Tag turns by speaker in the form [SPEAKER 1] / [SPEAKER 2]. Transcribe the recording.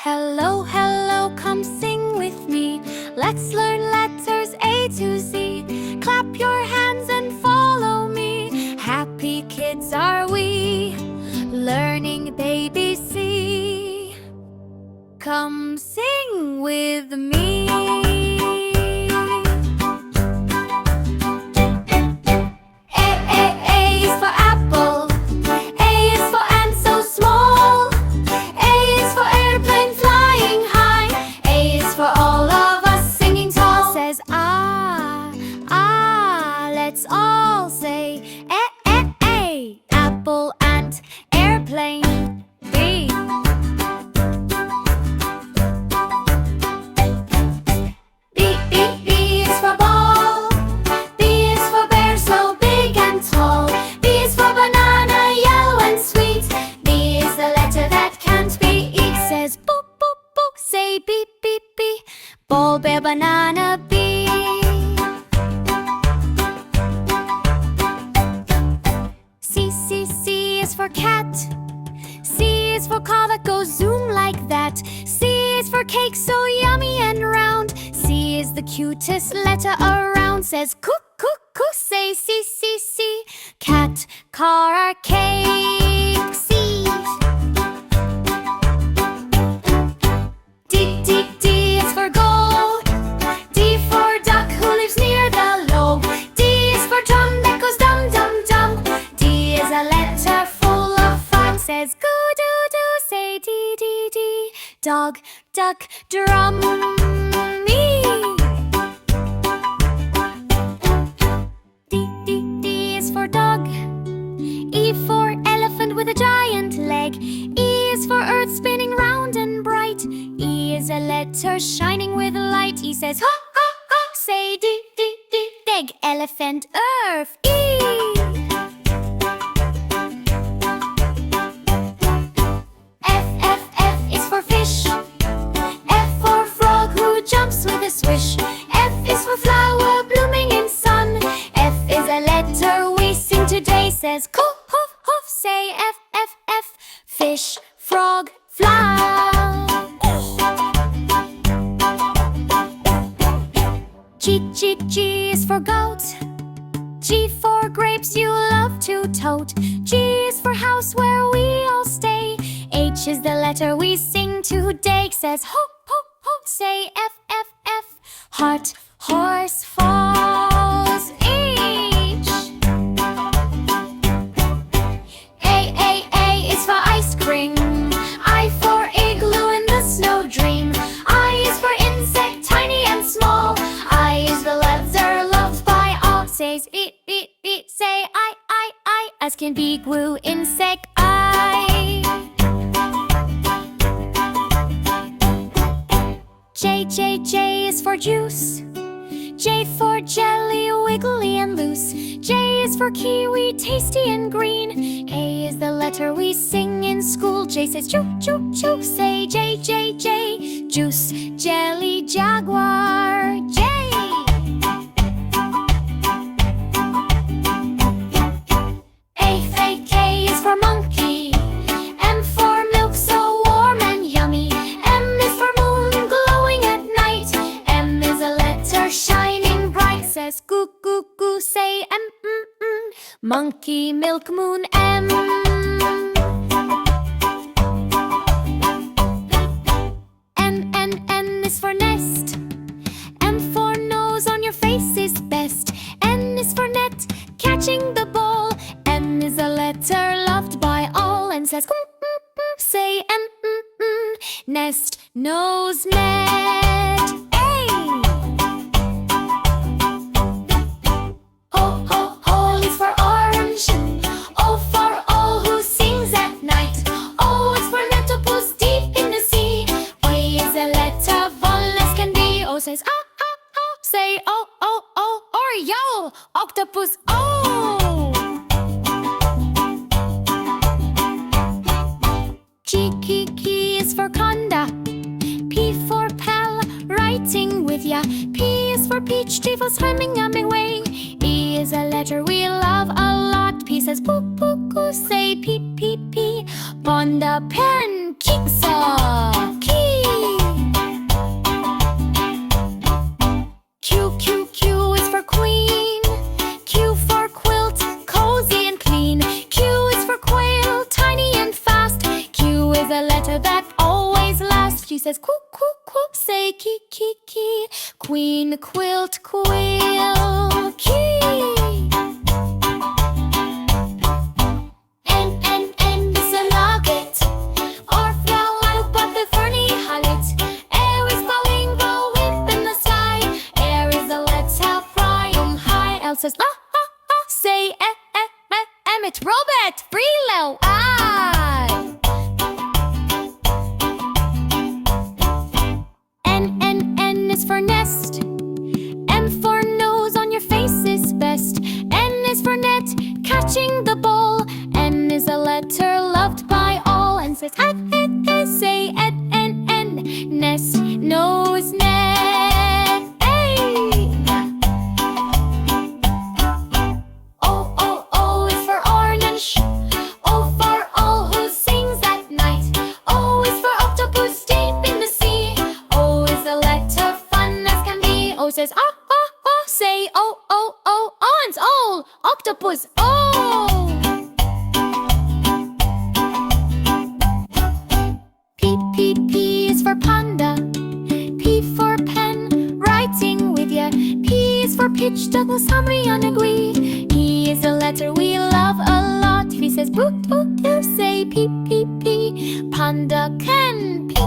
[SPEAKER 1] Hello, hello, come sing with me. Let's learn letters A to Z. Clap your hands and follow me. Happy kids are we, learning ABC. Come sing with me. Let's all say A, apple, ant, airplane. B. B is for ball. B is for bear, so big and tall. B is for banana, yellow and sweet. B is the letter that can't be eat. Says boop, boop, boop, say beep, beep, beep. Ball, bear, banana, B. C is for cat. C is for car that goes zoom like that. C is for cake, so yummy and round. C is the cutest letter around. Says cook, cook, cook, say C, C, C. Cat, car, cake, C. D is for goal. D for duck who lives near the lobe. D is for drum that goes dum, dum, dum. D is a letter full of fun. Says go-do-do, say D. Dog, duck, drum, me. D is for dog. E for elephant with a giant leg. E is for earth spinning round and bright. E is a letter shining with light. E says ha, ha, ha, say D. Big elephant, earth, E. F is for fish. F for frog who jumps with a swish. F is for flower blooming in sun. F is a letter we sing today. Says hoof, hoof, hoof, say F. Fish, frog, fly. G is for goat. G for grapes you love to tote. G is for house where we all stay. H is the letter we sing today. Says hoop, hoop, hoop, say F. Heart, horse, falls, H. A is for ice cream. I for igloo in the snow dream. I is for insect, tiny and small. I is the letter loved by all. Says it, say I. As can be glue, insect, I. J is for juice. J for jelly, wiggly and loose. J is for kiwi, tasty and green. K is the letter we sing in school. J says choo, choo, choo, say J. Juice, jelly, jaguar, J. K is for monkey. M for milk, so warm and yummy. M is for moon, glowing at night. M is a letter shining bright. Says goo, goo, goo, say M. Monkey, milk, moon, M. N is for nest. M for nose, on your face is best. N is for net, catching the ball. M is a letter loved by all. And says say N. Nest, nose, net, A. O is for orange. O for all who sings at night. O is for octopus deep in the sea. O is a letter fun as can be. O says say O, Oreo, octopus, O. G is for conda. P for pal, writing with ya. P is for peach, G for swimming away. E is a letter we love a lot. P says poo, poo, poo, say P. Panda, pen, jigsaw, key. G says quoo, quoo, quoo. Say key, key, key. Queen quilt, quill, key. En is een nugget. Or flower, but the ferny hullet. Air is blowing, the wind in the sky. Air is the letter flying high. L says ah, ah, ah. Say Emmett, Robert, Freelo, I. N is for nest. M for nose, on your face is best. N is for net, catching the ball. N is a letter loved by all. And says say N, nest, nose, net. O is for orange. O for all who sings at night. O is for octopus deep in the sea. O is a letter fun as can be. O says ah, ah, ah. Say O, aunts, all, octopus, oh. P is for panda. P for pen, writing with ya. P is for pitch, double summary on a gui. P is a letter we love a lot. P says boot, boot, you say P, P, P. Panda can pee.